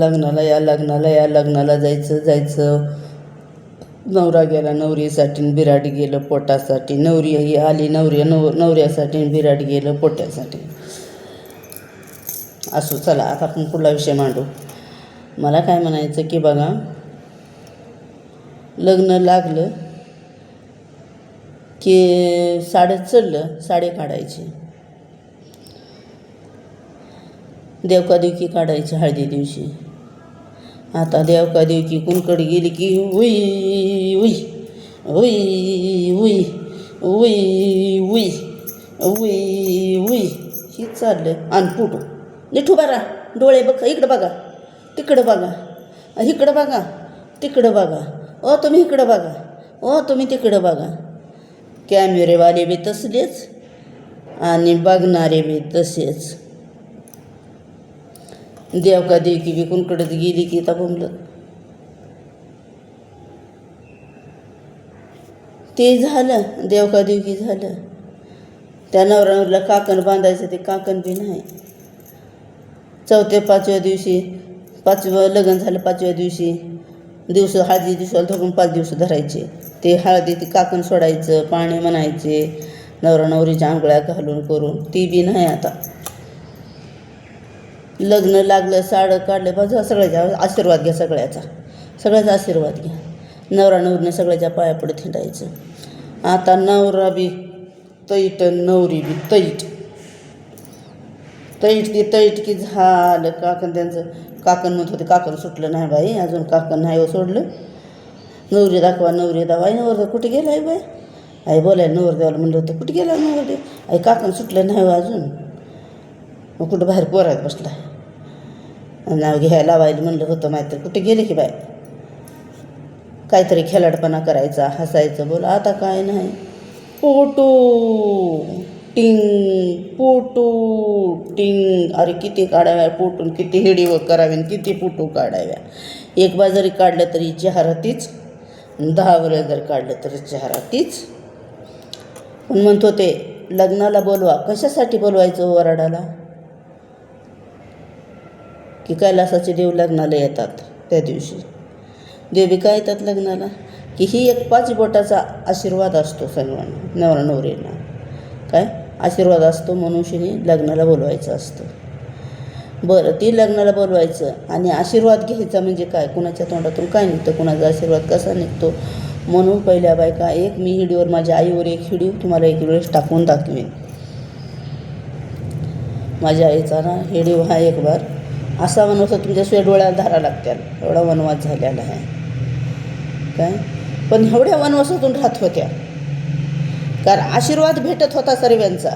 लग्नाला या लग्नाला या लग्नाला जायचं. नवरा गेला नवरीसाठी, बिराड गेलं पोटासाठी. नवरी आली नवऱ्यासाठी, बिराड गेलं पोट्यासाठी. असो, चला आता आपण पुढला विषय मांडू. मला काय म्हणायचं की बघा, लग्न लागलं की साडं चढलं, साडे काढायचे, देवकादेवकी काढायची हळदी दिवशी. आता देवकादेवकी कुणकडे गेली की उई उई उई उई उई उई उई उई ही चाललं. आणि पुटू नीट उभा राहा, डोळे बघ, इकडं बघा, तिकडं बघा, इकडं बघा, तिकडं बघा, ओ तुम्ही इकडं बघा, ओ तुम्ही तिकडं बघा. कॅमेरेवाले बी तसलेच आणि बघणारे बी तसेच. देवकादेवकी बी कुणकडे गेली की बोंबलं. ते झालं, देवकादेवकी झालं. त्या नवऱ्याला काकण बांधायचं, ते काकण बी नाही. चौथ्या पाचव्या दिवशी, पाचवं लग्न झालं, पाचव्या दिवशी हळदी दिवसाला धरून 5 दिवस धरायचे. ते हळदी ती काकण सोडायचं, पाणी म्हणायचे, नवरा नवरीच्या आंघोळ्या घालून करून, ती बी नाही आता. लग्न लागलं, साडं काढलं, बाजू सगळ्याचा आशीर्वाद घ्या, सगळ्याचा आशीर्वाद घ्या. नवरा नवरीनं सगळ्याच्या पाया पडत हिंडायचं. आता नवरा बी तैट, नवरी बी तैट की झालं. काकण त्यांचं काकण म्हणत होते, काकण सुटलं नाही बाई अजून, काकण नाही सोडलं. नवरी दाखवा, नवरी दावा. आई नवरदेव कुठे गेला आहे बाई? आई बोलायला नवरदेवाला म्हणलं होतं, कुठे गेला नवरदेव? आई काकण सुटलं नाही अजून. मग कुठं बाहेर पोरात बसला, नाव घ्यायला लावायला म्हणलं होतं, माहीत कुठे गेले की बाय. काहीतरी खेळाडपणा करायचा, हसायचं, बोला. आता काय नाही. पोटू टिंग, पोटू टिंग. अरे किती काढाव्या पोटून, किती हिडीव करावी, किती पोटू काढाव्या. एक बार जरी काढलं तरी चेहरातीच, 10 वेळा जर काढलं तरी चेहरातीच. पण म्हणतो ते लग्नाला बोलवा. कशासाठी बोलवायचं वराडाला? की कैलासाचे देव लग्नाला येतात त्या दिवशी. देव बी काय येतात लग्नाला? की ही एक 5 बोटाचा आशीर्वाद असतो सर्वांना, नवरा नवरींना. काय आशीर्वाद असतो, मनुष्याने लग्नाला बोलवायचं असतं. बरं, ती लग्नाला बोलवायचं आणि आशीर्वाद घ्यायचा म्हणजे काय? कुणाच्या तोंडातून काय निघतं, कुणाचा आशीर्वाद कसा निघतो. म्हणून पहिल्या बायका, एक मी व्हिडिओवर, माझ्या आईवर एक व्हिडिओ तुम्हाला एक वेळेस टाकून दाखवेन. माझ्या आईचा ना व्हिडिओ हा एक बार असा वनवास तुमच्या डोळ्याला धारा लागत्याल, एवढा वनवास झालेला आहे. काय पण एवढ्या वनवासातून राहत होत्या, कारण आशीर्वाद भेटत होता सर्वांचा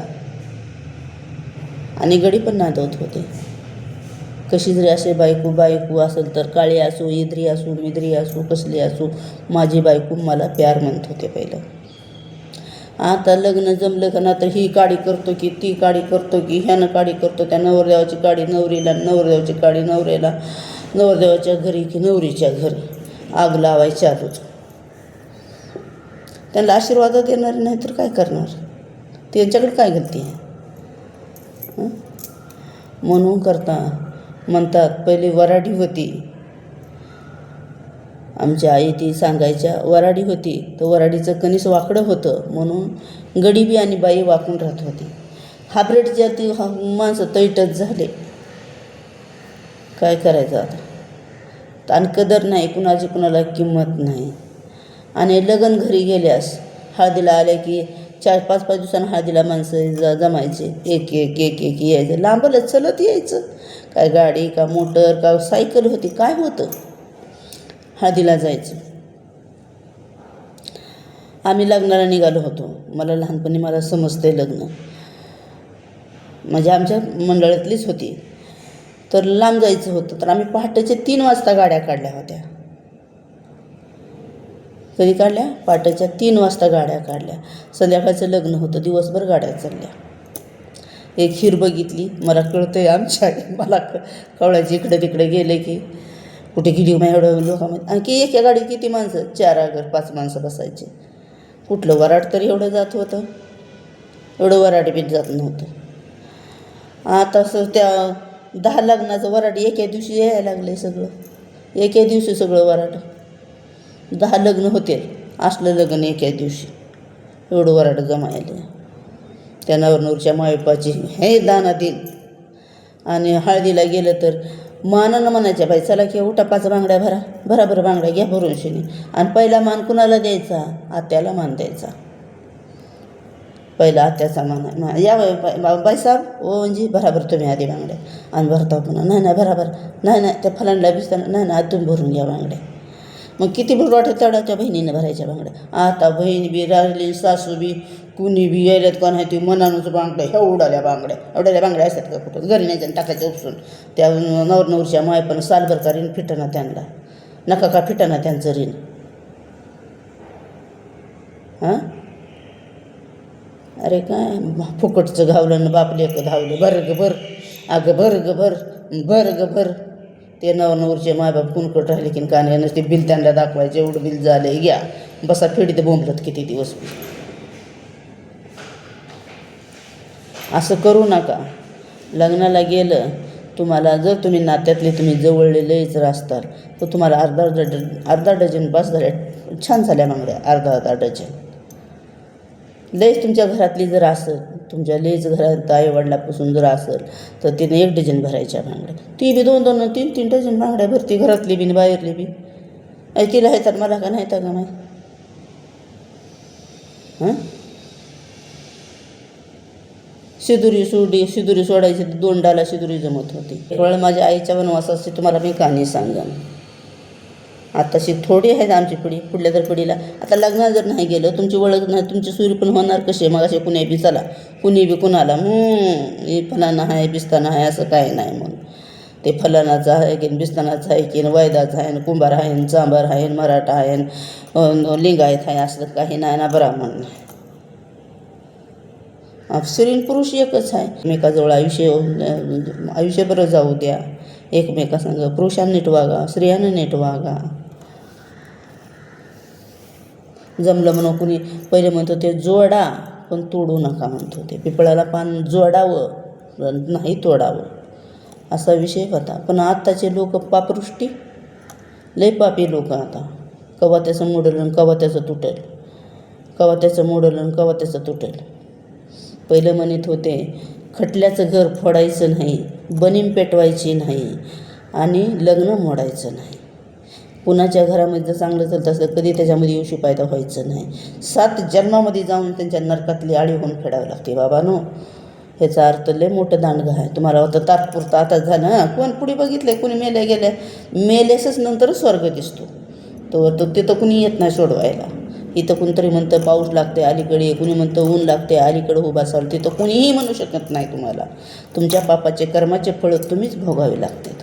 आणि गडी पण नांदवत होते. कशी जरी असे बायको असेल तर, काळी असो, इद्री असो, मिद्री असो, कसली असो, माझी बायको मला प्यार म्हणत होते पहिलं. आता लग्न जमलं का ना, तर ही काडी करतो की ती काडी करतो की ह्यानं काडी करतो, त्या नवरदेवाची काडी नवरीला, नवरदेवाची काडी नवऱ्याला, नवरदेवाच्या घरी की नवरीच्या घरी आग लावायची चालूच. त्यांना आशीर्वाद देणार नाही तर काय करणार? त्यांच्याकडे काय गलती आहे? म्हणून करता म्हणतात, पहिली वराडी होती आमच्या आई, ती सांगायच्या, वराडी होती तर वराडीचं कणीस वाकडं होतं, म्हणून गडीबी आणि बाई वाकून राहत होती. हायब्रिडच्या ती माणसं तैटच झाले. काय करायचं आता? आणि कदर नाही, कुणाची कुणाला किंमत नाही. आणि लग्न घरी गेल्यास हळदीला आल्या की 4-5 दिवसांनी हळदीला माणसं जमायचे, एक यायचं. लांबलच चलत यायचं. काय गाडी का मोटर का सायकल होती, काय होतं, हळदीला जायचं. आम्ही लग्नाला निघालो होतो. मला लहानपणी मला समजते लग्न, म्हणजे आमच्या मंडळातलीच होती. तर लांब जायचं होतं, तर आम्ही पहाटेच्या 3 वाजता गाड्या काढल्या होत्या. कधी काढल्या? पहाटेच्या 3 वाजता गाड्या काढल्या. संध्याकाळचं लग्न होतं, दिवसभर गाड्या चालल्या. एक खीर बघितली, मला कळतंय आमच्या मला कवळायची, इकडे तिकडे गेले की कुठे गेली मग एवढं लोकांमध्ये. आणखी एका गाडीत किती माणसं? 4 अगर 5 माणसं बसायची. कुठलं वराड तरी एवढं जात होतं? एवढं वराड बी जात नव्हतं. आता त्या 10 लग्नाचं वराड एका दिवशी यायला लागलं सगळं, एका दिवशी सगळं वराड. 10 लग्न होते, असलं लग्न एका दिवशी, एवढं वराड जमायलं. त्या नवरनवरच्या मायबापाची हे दाना दिन. आणि हळदीला गेलं तर मानानं म्हणायच्या, बाई चला की उठा 5 बांगड्या भरा, भरा बरं बांगड्या घ्या भरून शिनी. आणि पहिला मान कुणाला द्यायचा? आत्याला मान द्यायचा. पहिला आत्याचा मान, या बाईसाहेब ओ म्हणजे बराबर तुम्ही आधी बांगड्या. आणि भरता पुन्हा नाही बराबर नाही त्या फलांडला भिजताना नाही आधी तुम्ही भरून घ्या बांगड्या. मग किती भरून वाटत तेवढ्या बहिणीनं भरायच्या बांगड्या. आता बहीण बी राहिली, सासू बी, कुणी बी यायल्यात का नाही ती मनानूच बांगड्या, ह्या उडाल्या बांगड्या असतात का कुठं? घरी नाही टाकायच्या उपसून. त्या नवरनवरच्या माय पण सालभर का ऋण फिटाना त्यांना, नका का फिटाना त्यांचं ऋण. हां अरे काय फुकटचं घावलं, बाप लेक धावलं, भर अगं भर. ते नवरनवरचे मायबाप कुणकट राहिले की का नाही, नसते बिल त्यांना दाखवायचे, एवढं बिल झालं घ्या बसा फेडीत बोंबलत किती दिवस. असं करू नका. लग्नाला गेलं तुम्हाला, जर तुम्ही नात्यातले तुम्ही जवळलेलेच असताल तर तुम्हाला अर्धा डझन बस झाल्या, छान झाल्या बांगड्या, अर्धा डझन. लयच तुमच्या घरातली जर असेल, तुमच्या लयच घरात आईवडिलापासून जर असेल तर तिने 1 डझन भरायच्या बांगड्या. ती बी 2-2 3-3 डझन बांगड्या भरती, घरातली बी बाहेरली बी. तिला आहे तर मला का नाही का माहीत. हां शिदुरी सोडायची तर 2 डाला शिदुरी जमत होती. एक वेळा माझ्या आईच्या वनवासाची तुम्हाला मी कहाणी सांगेन. आताशी थोडी आहेत आमची पिढी, पुढल्या तर पिढीला आता लग्नाला जर नाही गेलं, तुमची ओळख नाही, तुमची सुरी पण होणार कशी? मग असे कुणी बी चला, कुणी बी कुणाला हे फलाना आहे बिस्ताना आहे असं काय नाही. मग ते फलानाचं आहे की बिस्तानाचं आहे की वायदाचं आहे, कुंभार आहे, चांभार आहे, मराठा आहे, लिंगायत आहे, असं काही नाही ना, ब्राह्मण नाही. स्त्री पुरुष एकच आहे. एकमेकाजवळ आयुष्यभर जाऊ द्या. एकमेकासंग पुरुषांनी नीट वागा, स्त्रियांनी नीट वागा. जमलं म्हणून कुणी पहिले म्हणतो ते जोडा पण तोडू नका म्हणतो. ते पिपळाला पान जोडावं नाही तोडावं असा विषय होता. पण आत्ताचे लोक पापरुष्टी, लय पापी लोक. आता कवा त्याचं मोडलं कवा त्याचं तुटेल, कवा त्याचं मोडलं कवा त्याचं तुटेल. पहिलं म्हणत होते खटल्याचं घर फोडायचं नाही, बनीम पेटवायची नाही आणि लग्न मोडायचं नाही. कुणाच्या घरामध्ये जर चांगलं चालतं असलं कधी त्याच्यामध्ये येऊशी फायदा व्हायचं नाही. 7 जन्मामध्ये जाऊन त्यांच्या नरकातली आळी होऊन फेडावं लागते बाबांनो. ह्याचा अर्थ लय मोठं दांडगं आहे. तुम्हाला होतं तात्पुरतं आता झालं. हां कोण पुढे बघितलं कुणी गेल्या मेलेसच नंतरच स्वर्ग दिसतो. तो तिथं कुणी येत नाही सोडवायला. इथं कोणतरी म्हणतं पाऊस लागते अलीकडे, कुणी म्हणतं ऊन लागते अलीकडे उभा असाल, तिथं कुणीही म्हणू शकत नाही. तुम्हाला तुमच्या पापाचे कर्माचे फळ तुम्हीच भोगावे लागते.